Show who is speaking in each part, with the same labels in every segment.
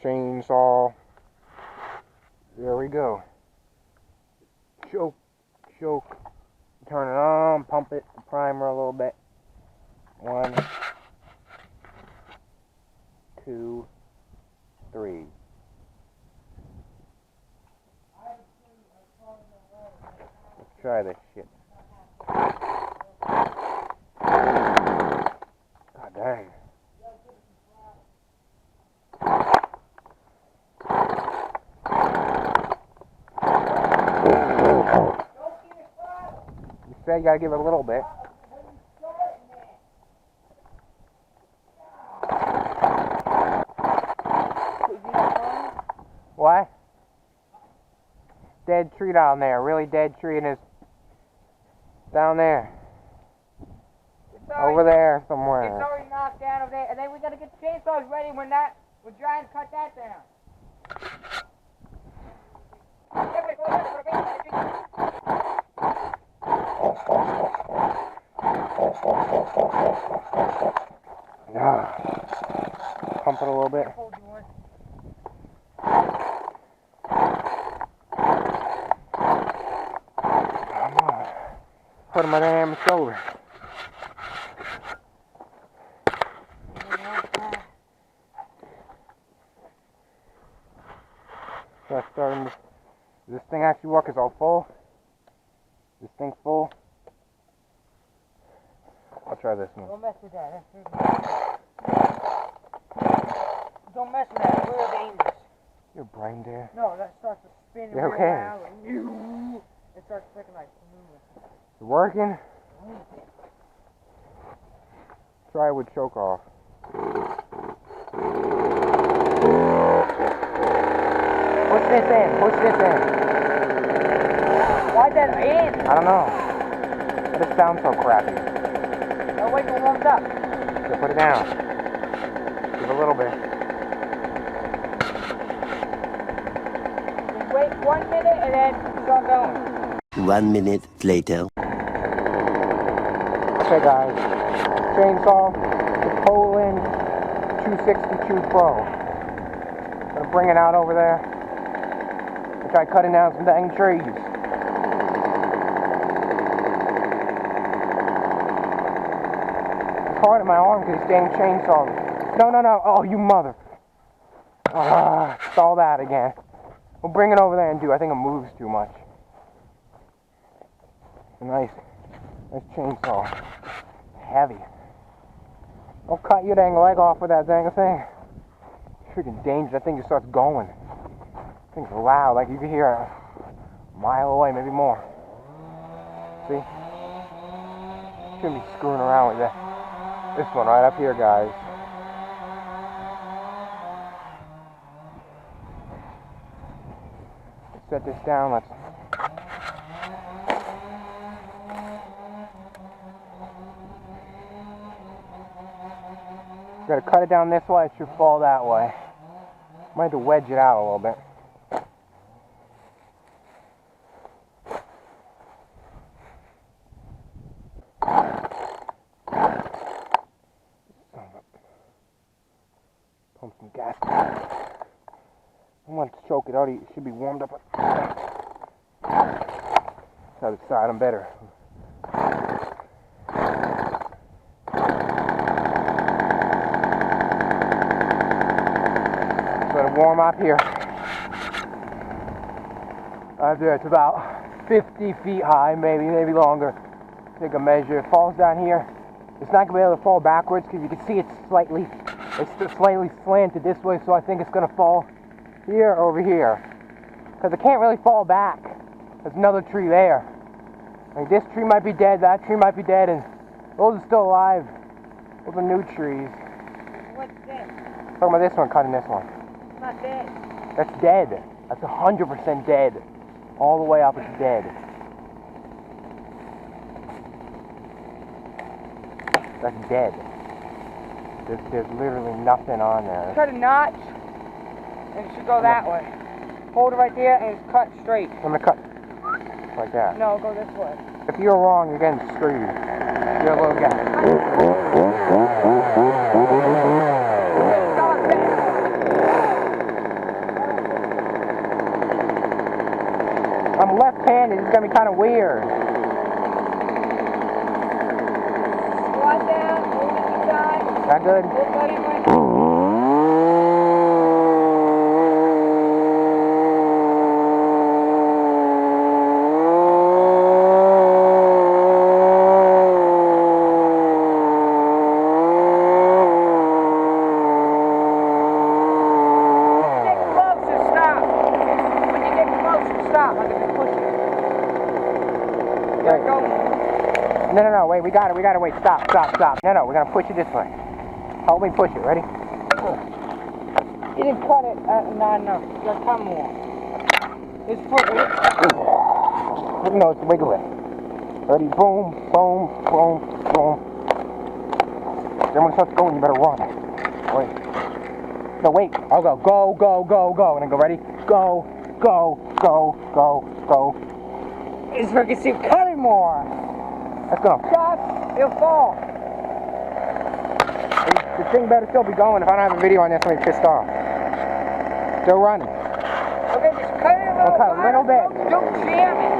Speaker 1: chainsaw. There we go. Choke, choke. Turn it on, pump it, the primer a little bit. 1, 2, 3. Let's try this shit. God dang. You said you gotta give it a little bit. What? Dead tree down there. Really dead tree, and it's down there. Over there somewhere.
Speaker 2: It's already knocked down over there, and then we gotta get the chainsaws ready. We're trying to cut that down.
Speaker 1: Yeah. Pump it a little bit. Come on. Put him on the damn shoulder. So I starting to, does this thing actually work? Is all full? This thing full? I'll try this one.
Speaker 2: Don't mess with that. Don't mess with that. It's real dangerous.
Speaker 1: Your brain dead.
Speaker 2: No, that starts to spin
Speaker 1: Yeah,
Speaker 2: real
Speaker 1: okay.
Speaker 2: loud. It starts clicking like moving.
Speaker 1: Is it working? Try it with choke off. Push this in. Push this in.
Speaker 2: Why's that in?
Speaker 1: I don't know. But it sounds so crappy.
Speaker 2: Oh, wait till it warms up.
Speaker 1: So put it down. Give a little bit.
Speaker 2: Just wait 1 minute and then start going.
Speaker 3: 1 minute later.
Speaker 1: Okay guys, chainsaw, the Poland 262 Pro. Gonna bring it out over there and try cutting down some dang trees. It's hard in my arm because this dang chainsaw. No, no, no, oh you mother. Stall that again. We'll bring it over there and do, I think it moves too much. Nice chainsaw. Heavy. Don't cut your dang leg off with that dang thing. Freaking dangerous. That thing just starts going. That thing's loud. Like you can hear it a mile away, maybe more. See? Shouldn't be screwing around with that. This one right up here, guys. Let's set this down. Let's. Gotta cut it down this way, it should fall that way. Might have to wedge it out a little bit. Pump some gas. I want to choke it out, it should be warmed up. This other side, I'm better. Warm up here. Up there, it's about 50 feet high, maybe longer. Take a measure. It falls down here. It's not gonna be able to fall backwards because you can see it's slightly slanted this way. So I think it's gonna fall here or over here because it can't really fall back. There's another tree there. Like this tree might be dead. That tree might be dead, and those are still alive. Those are new trees.
Speaker 2: What's this?
Speaker 1: Talking about this one, cutting this one.
Speaker 2: Not dead.
Speaker 1: That's dead. That's 100% dead. All the way up, it's dead. That's dead. There's literally nothing on there.
Speaker 2: Cut a notch, and it should go that way. Hold it right there, and it's cut straight.
Speaker 1: I'm gonna cut like that.
Speaker 2: No, go this way.
Speaker 1: If you're wrong, you're getting screwed. You're a little guy. left-handed, it's gonna be kind of weird.
Speaker 2: Squat down, move it to the side.
Speaker 1: Is that good?
Speaker 2: Look at it right
Speaker 1: No, wait, we got it, wait, stop. No, we're gonna push it this way. Help me push it, ready?
Speaker 2: You didn't cut it not enough. You gotta cut more. It's put it.
Speaker 1: No, it's wiggle it. Ready, boom. Then when it starts going, you better run. Wait. No, wait, I'll go, go, and then go, ready? Go.
Speaker 2: It's freaking keep cutting more.
Speaker 1: Let's go.
Speaker 2: Stop, it'll fall.
Speaker 1: The thing better still be going. If I don't have a video on this, I'm gonna be pissed off. Still running.
Speaker 2: Okay, just cut it a little.
Speaker 1: We'll cut a little bit.
Speaker 2: Don't jam it.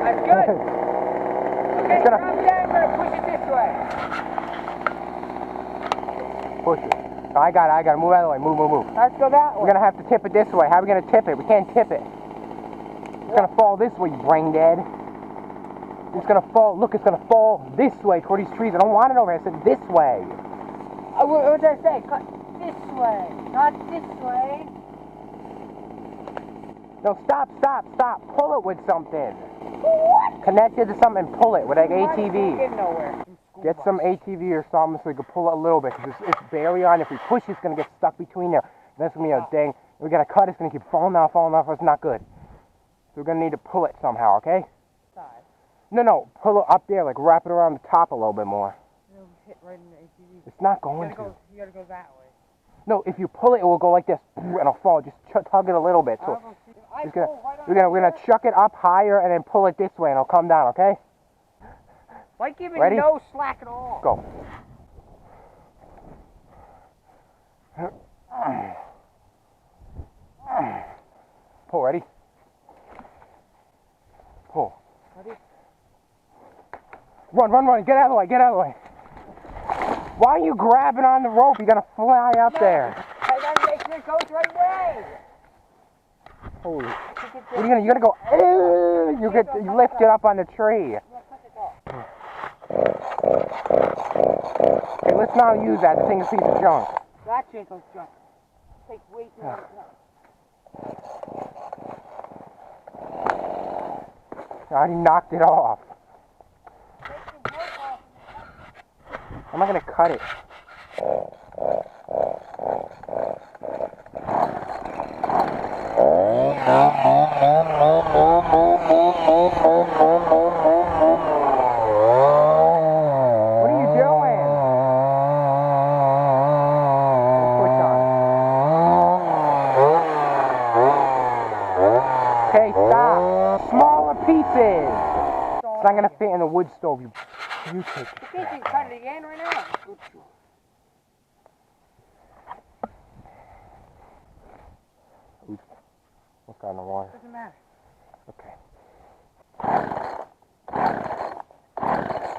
Speaker 2: That's good. Okay,
Speaker 1: It's gonna-
Speaker 2: drop it down. We're gonna push it this way.
Speaker 1: Push it. I got it. Move out of the way. Move.
Speaker 2: Let's go that way.
Speaker 1: We're gonna have to tip it this way. How are we gonna tip it? We can't tip it. It's gonna fall this way, you brain dead. It's gonna fall. Look, it's gonna fall this way toward these trees. I don't want it over here. I said this way.
Speaker 2: What did I say? Cut this way, not this way.
Speaker 1: No, stop. Pull it with something.
Speaker 2: What?
Speaker 1: Connect it to something and pull it with like ATV.
Speaker 2: Get nowhere.
Speaker 1: Get some ATV or something so we can pull it a little bit, because it's barely on. If we push, it's going to get stuck between there. That's going to be a dang. We got to cut, it's going to keep falling off. It's not good. So we're going to need to pull it somehow, okay?
Speaker 2: Side.
Speaker 1: No, pull it up there, like wrap it around the top a little bit more.
Speaker 2: It'll hit right in the ATV.
Speaker 1: It's not going to.
Speaker 2: You gotta go that way.
Speaker 1: No, if you pull it, it will go like this, and it'll fall. Just tug it a little bit. So we're gonna chuck it up higher and then pull it this way, and it'll come down, okay?
Speaker 2: Why give me
Speaker 1: Ready?
Speaker 2: no slack at all?
Speaker 1: Go. Pull, ready? Pull.
Speaker 2: Ready?
Speaker 1: Run, get out of the way. Why are you grabbing on the rope? You're gonna fly up there.
Speaker 2: I gotta make sure it goes right way.
Speaker 1: Holy. What are you gonna go, you lift it up on the tree. Okay, let's not use that. The thing's a piece of junk.
Speaker 2: That shit goes junk. Take way too much.
Speaker 1: I already knocked it off. I'm not gonna cut it. What are you doing? Push on. Okay, stop. Smaller pieces. It's not gonna fit in the wood stove. You take it.
Speaker 2: You think you can cut it again right now?
Speaker 1: Oops. What's got in the water?
Speaker 2: Doesn't matter.
Speaker 1: Okay.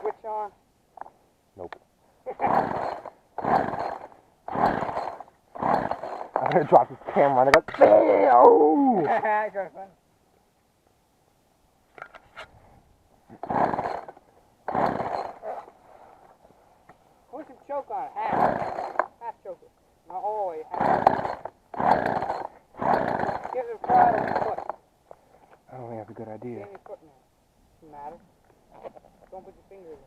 Speaker 2: Switch on.
Speaker 1: Nope. I'm gonna drop this camera and I go, oh!
Speaker 2: That's fun. Put some choke on it. Half choke it. Not all the way. Half. Give it a try with your foot.
Speaker 1: I don't think that's a good idea.
Speaker 2: Get your foot now. Doesn't matter. Don't put your fingers in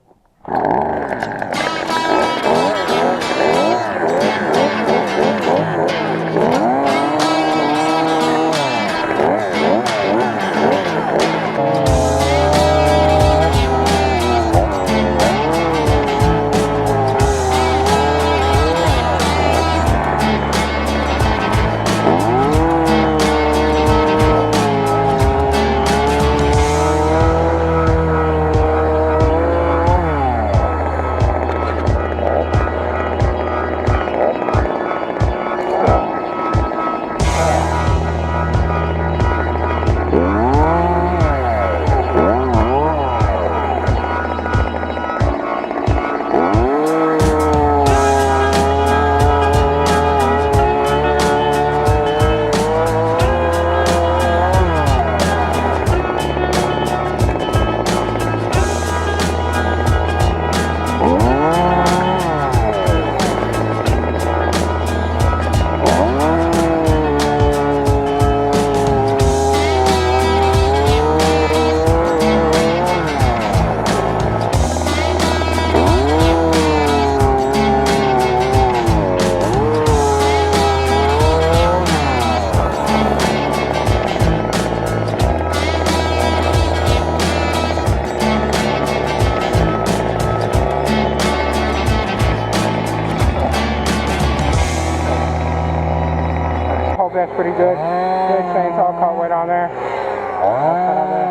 Speaker 2: pretty good. Good chainsaw cut weight on there. Cut on there.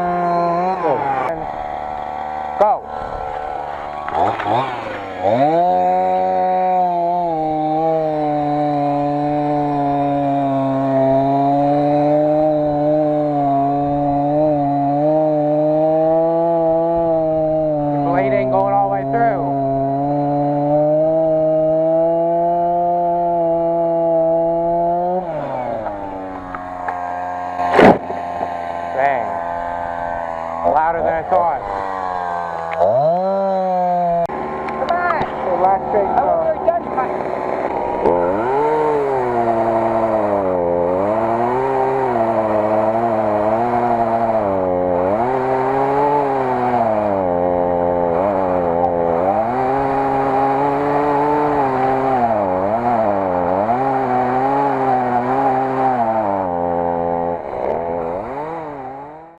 Speaker 2: Good. And go. The blade ain't going all the way through. Bang. Louder than I thought. Come on. Okay, last straight.